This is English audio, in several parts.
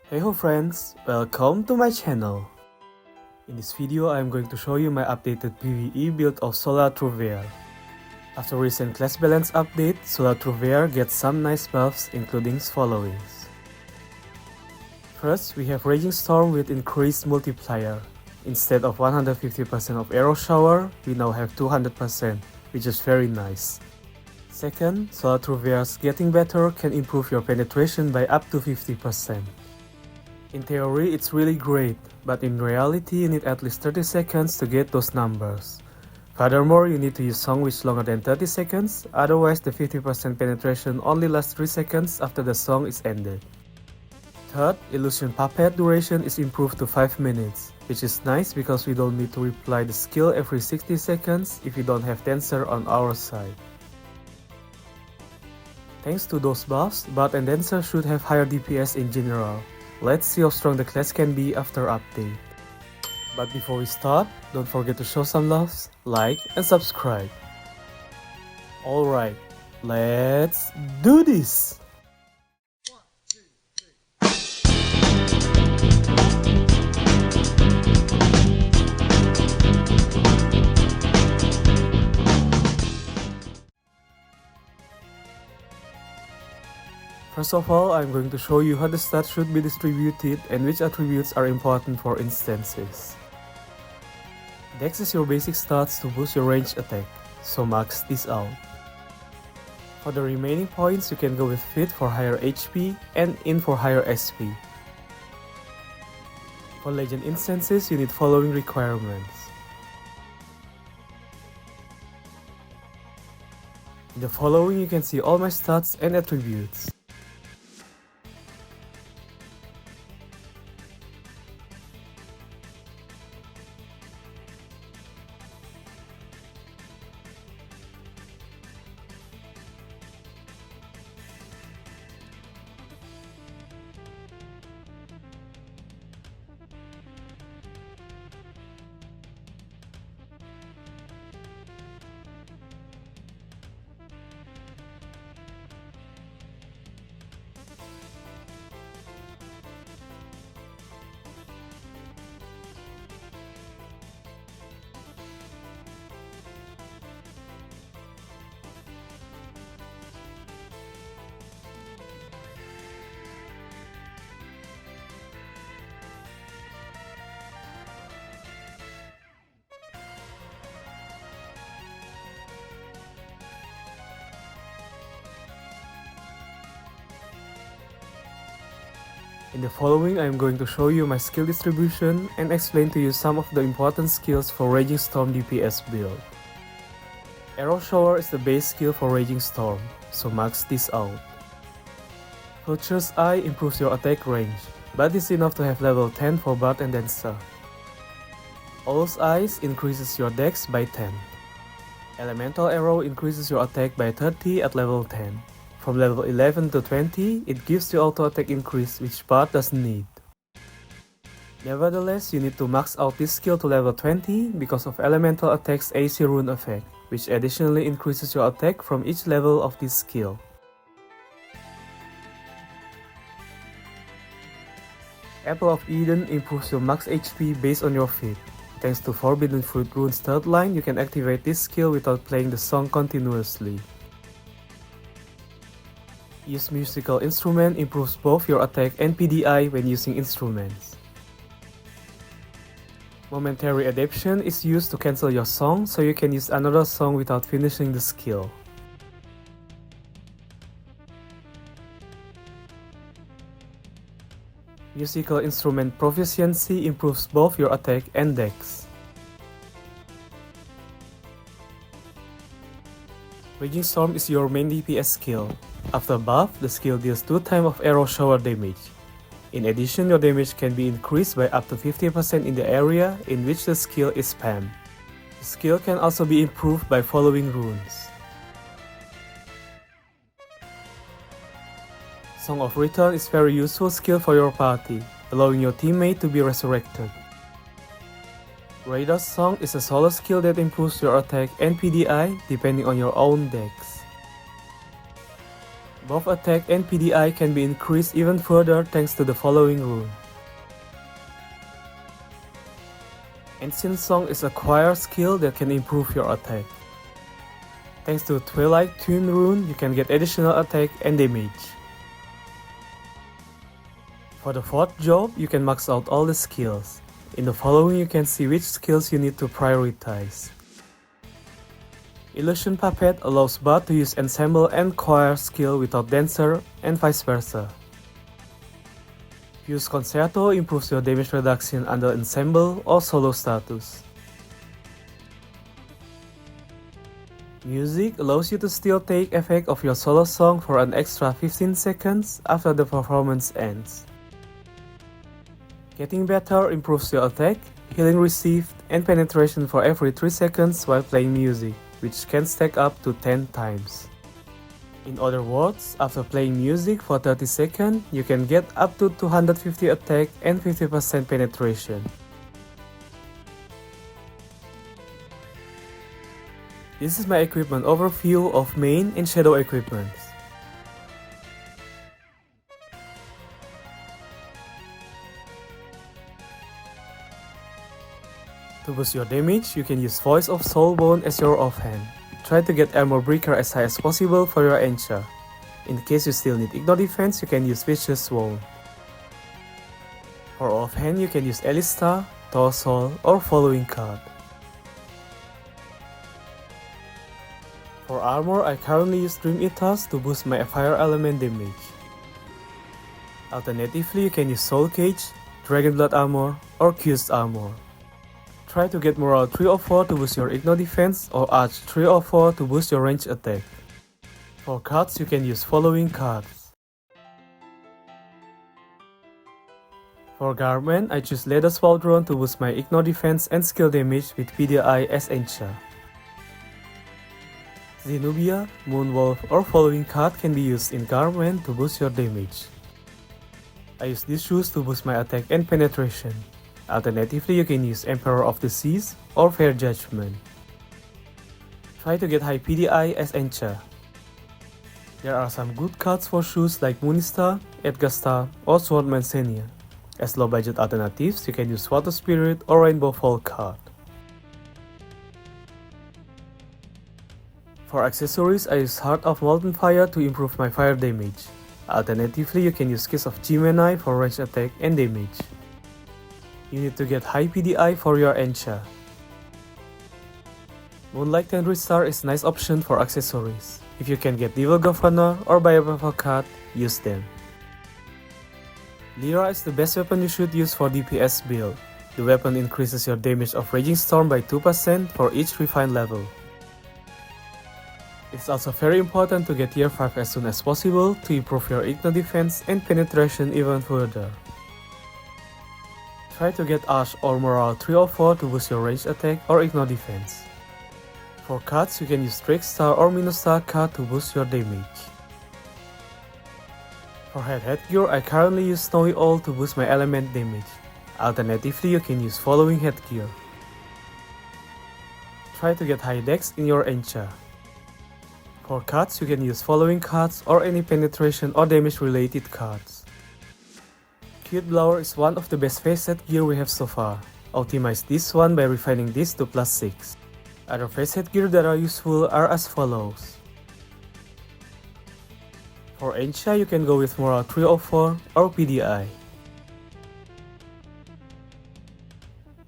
Heyho friends, welcome to my channel. In this video I am going to show you my updated PVE build of Solar Trouvere. After recent class balance update, Solar Trouvere gets some nice buffs including following. First, we have Raging Storm with increased multiplier. Instead of 150% of arrow shower, we now have 200%, which is very nice. Second, Solar Trouvere's getting better can improve your penetration by up to 50%. In theory, it's really great, but in reality you need at least 30 seconds to get those numbers. Furthermore, you need to use song which longer than 30 seconds, otherwise the 50% penetration only lasts 3 seconds after the song is ended. Third, Illusion Puppet duration is improved to 5 minutes, which is nice because we don't need to reply the skill every 60 seconds if we don't have Dancer on our side. Thanks to those buffs, Bard and Dancer should have higher DPS in general. Let's see how strong the class can be after update. But before we start, don't forget to show some love, like and subscribe. Alright, let's do this! First of all, I'm going to show you how the stats should be distributed and which attributes are important for instances. Dex is your basic stats to boost your ranged attack, so max this out. For the remaining points, you can go with Fit for higher HP and In for higher SP. For legend instances, you need following requirements. In the following, you can see all my stats and attributes. In the following, I am going to show you my skill distribution and explain to you some of the important skills for Raging Storm DPS build. Arrow Shower is the base skill for Raging Storm, so max this out. Vulture's Eye improves your attack range, but is enough to have level 10 for Bard and Dancer. Owl's Eyes increases your dex by 10. Elemental Arrow increases your attack by 30 at level 10. From level 11 to 20, it gives you auto attack increase which Bard doesn't need. Nevertheless, you need to max out this skill to level 20 because of Elemental Attack's Aesir rune effect, which additionally increases your attack from each level of this skill. Apple of Eden improves your max HP based on your feat. Thanks to Forbidden Fruit rune's third line, you can activate this skill without playing the song continuously. Use Musical Instrument improves both your attack and PDI when using instruments. Momentary Adaptation is used to cancel your song so you can use another song without finishing the skill. Musical Instrument Proficiency improves both your attack and dex. Raging Storm is your main DPS skill. After buff, the skill deals 2 times of arrow shower damage. In addition, your damage can be increased by up to 50% in the area in which the skill is spammed. The skill can also be improved by following runes. Song of Return is very useful skill for your party, allowing your teammate to be resurrected. Raider's Song is a solo skill that improves your attack and PDI depending on your own dex. Both attack and PDI can be increased even further thanks to the following rune. Ancient Song is a choir skill that can improve your attack. Thanks to FLyTuT rune, you can get additional attack and damage. For the fourth job, you can max out all the skills. In the following you can see which skills you need to prioritize. Illusion Puppet allows both to use ensemble and choir skill without dancer and vice versa. Fuse Concerto improves your damage reduction under ensemble or solo status. Music allows you to still take effect of your solo song for an extra 15 seconds after the performance ends. Getting better improves your attack, healing received, and penetration for every 3 seconds while playing music, which can stack up to 10 times. In other words, after playing music for 30 seconds, you can get up to 250 attack and 50% penetration. This is my equipment overview of main and shadow equipments. To boost your damage, you can use Voice of Soulbone as your offhand. Try to get Armor Breaker as high as possible for your Encha. In case you still need Ignore Defense, you can use Vicious Wound. For offhand, you can use Elista, Torsol, or following card. For armor, I currently use Dream Ethos to boost my fire element damage. Alternatively, you can use Soul Cage, Dragon Blood Armor, or Cursed Armor. Try to get Morale 3 or 4 to boost your Ignore Defense or Arch 3 or 4 to boost your range attack. For cards, you can use following cards. For Garment, I choose Leather Swaldron to boost my Ignore Defense and skill damage with PDI as Encha. Zenobia, Moonwolf, or following card can be used in Garment to boost your damage. I use these shoes to boost my attack and penetration. Alternatively, you can use Emperor of the Seas or Fair Judgment. Try to get high PDI as Encha. There are some good cards for shoes like Munista, Edgastar, or Swordman Senia. As low budget alternatives, you can use Water Spirit or Rainbow Fall card. For accessories, I use Heart of Molten Fire to improve my fire damage. Alternatively, you can use Kiss of Gemini for range attack and damage. You need to get high PDI for your Encha. Moonlight Tendry Star is a nice option for accessories. If you can get Devil Governor or buy a purple card, use them. Lyra is the best weapon you should use for DPS build. The weapon increases your damage of Raging Storm by 2% for each refined level. It's also very important to get tier 5 as soon as possible to improve your Ignore Defense and penetration even further. Try to get Arch or Morale 3 or 4 to boost your range attack or Ignore Defense. For cards, you can use Trickstar or Minustar card to boost your damage. For headgear, I currently use Snowy Owl to boost my element damage. Alternatively, you can use following headgear. Try to get high dex in your Encha. For cards, you can use following cards or any penetration or damage related cards. Cute Blower is one of the best face headgear we have so far. Optimize this one by refining this to +6. Other face headgear that are useful are as follows. For Encha, you can go with Morale 3 or 4 or PDI.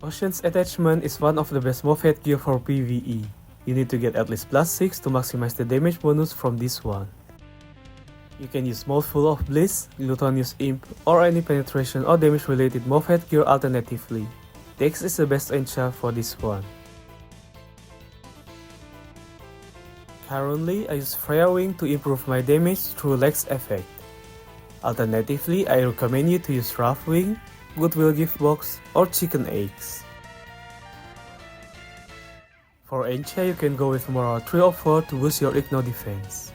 Ocean's Attachment is one of the best move headgear for PVE. You need to get at least +6 to maximize the damage bonus from this one. You can use Mouthful of Bliss, Glutinous Imp, or any penetration or damage related move headgear alternatively. Dex is the best Encha for this one. Currently, I use Freya Wing to improve my damage through Lex effect. Alternatively, I recommend you to use Rough Wing, Goodwill Gift Box, or Chicken Eggs. For Encha, you can go with Morale 3 or 4 to boost your Ignore Defense.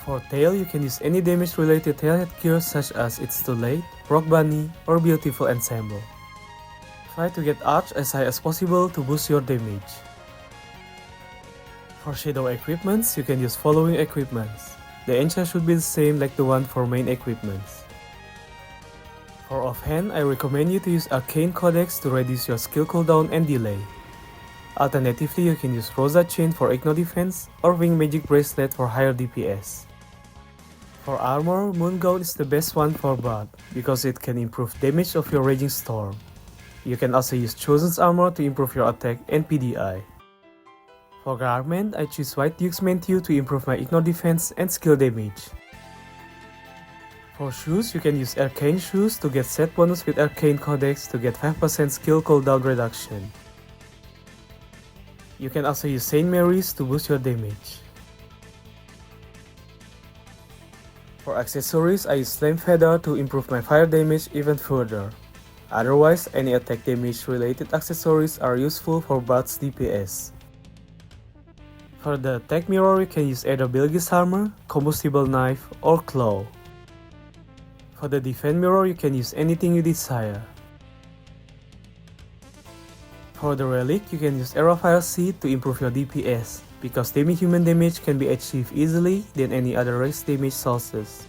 For tail, you can use any damage related tail headgear such as It's Too Late, Rock Bunny, or Beautiful Ensemble. Try to get Arch as high as possible to boost your damage. For shadow equipments, you can use following equipments. The enchant should be the same like the one for main equipments. For offhand, I recommend you to use Arcane Codex to reduce your skill cooldown and delay. Alternatively, you can use Rosa Chain for Igno defense or Wing Magic Bracelet for higher DPS. For armor, Moon Gown is the best one for bard because it can improve damage of your Raging Storm. You can also use Chosen's armor to improve your attack and PDI. For garment, I choose White Duke's Mantue to improve my Igno defense and skill damage. For shoes, you can use Arcane shoes to get set bonus with Arcane Codex to get 5% skill cooldown reduction. You can also use Saint Mary's to boost your damage. For accessories, I use Flame Feather to improve my fire damage even further. Otherwise, any attack damage related accessories are useful for bard's DPS. For the attack mirror, you can use either Bilge's armor, combustible knife, or claw. For the defense mirror, you can use anything you desire. For the relic, you can use Arrow Fire Seed to improve your DPS, because demi-human damage can be achieved easily than any other race damage sources.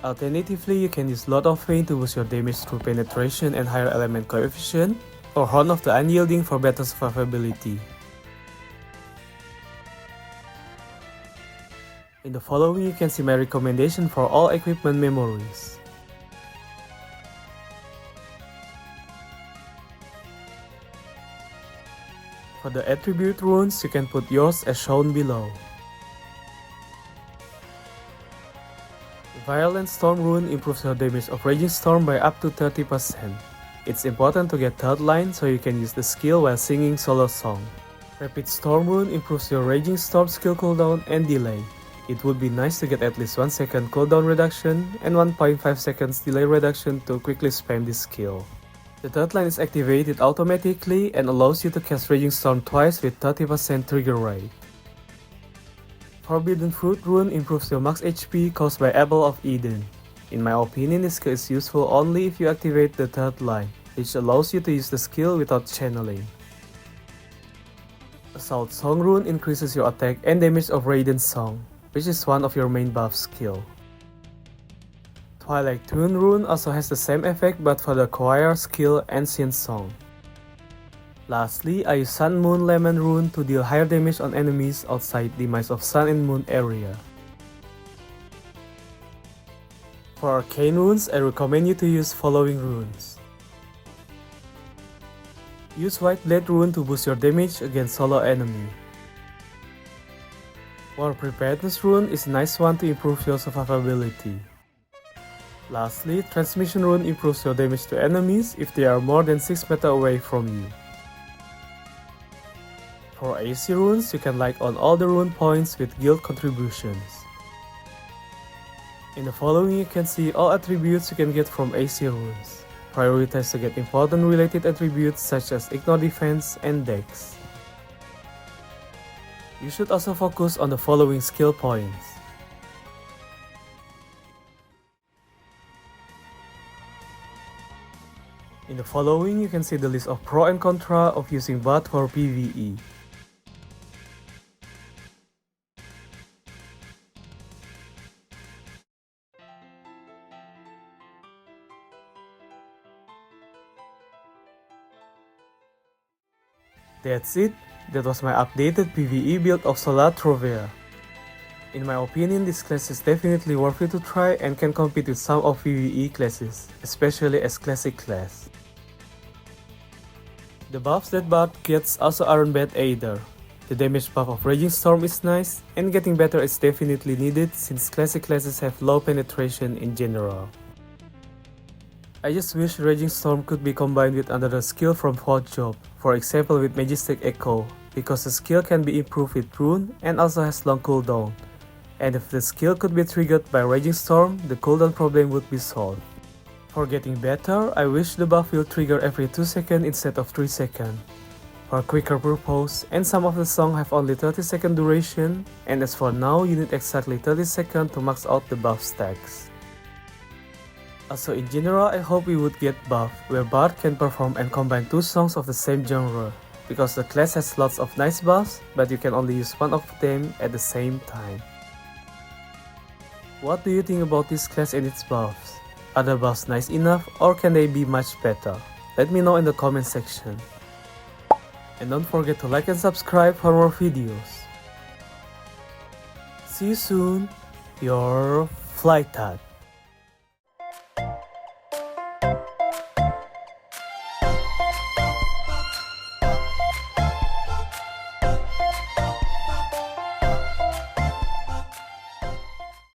Alternatively, you can use Lord of Pain to boost your damage through penetration and higher element coefficient, or Horn of the Unyielding for better survivability. In the following, you can see my recommendation for all equipment memories. For the attribute runes, you can put yours as shown below. Violent Storm rune improves your damage of Raging Storm by up to 30%. It's important to get third line so you can use the skill while singing solo song. Rapid Storm rune improves your Raging Storm skill cooldown and delay. It would be nice to get at least 1 second cooldown reduction and 1.5 seconds delay reduction to quickly spam this skill. The third line is activated automatically and allows you to cast Raging Storm twice with 30% trigger rate. Forbidden Fruit rune improves your max HP caused by Apple of Eden. In my opinion, this skill is useful only if you activate the third line, which allows you to use the skill without channeling. Assault Song rune increases your attack and damage of Raiden's Song, which is one of your main buff skill. Twilight Tune rune also has the same effect but for the choir skill Ancient Song. Lastly, I use Sun Moon Lemon rune to deal higher damage on enemies outside Demise of Sun and Moon area. For Arcane runes, I recommend you to use following runes. Use White Blade rune to boost your damage against solo enemy. War Preparedness rune is a nice one to improve your survivability. Lastly, Transmission rune improves your damage to enemies if they are more than 6 meters away from you. For Aesir runes, you can like on all the rune points with guild contributions. In the following, you can see all attributes you can get from Aesir runes. Prioritize to get important related attributes such as Igno defense and Dex. You should also focus on the following skill points. In the following, you can see the list of pro and contra of using bard for PVE. That's it. That was my updated PVE build of Solar Trouvere. In my opinion, this class is definitely worth it to try and can compete with some of PVE classes, especially as classic class. The buffs that bard gets also aren't bad either. The damage buff of Raging Storm is nice, and getting better is definitely needed since classic classes have low penetration in general. I just wish Raging Storm could be combined with another skill from 4th job, for example with Majestic Echo, because the skill can be improved with rune and also has long cooldown. And if the skill could be triggered by Raging Storm, the cooldown problem would be solved. For getting better, I wish the buff will trigger every 2 seconds instead of 3 seconds. For quicker purpose, and some of the songs have only 30-second duration, and as for now, you need exactly 30 seconds to max out the buff stacks. Also in general, I hope we would get buff, where bard can perform and combine 2 songs of the same genre, because the class has lots of nice buffs, but you can only use one of them at the same time. What do you think about this class and its buffs? Are the buffs nice enough or can they be much better? Let me know in the comment section. And don't forget to like and subscribe for more videos. See you soon, your FLyTuT.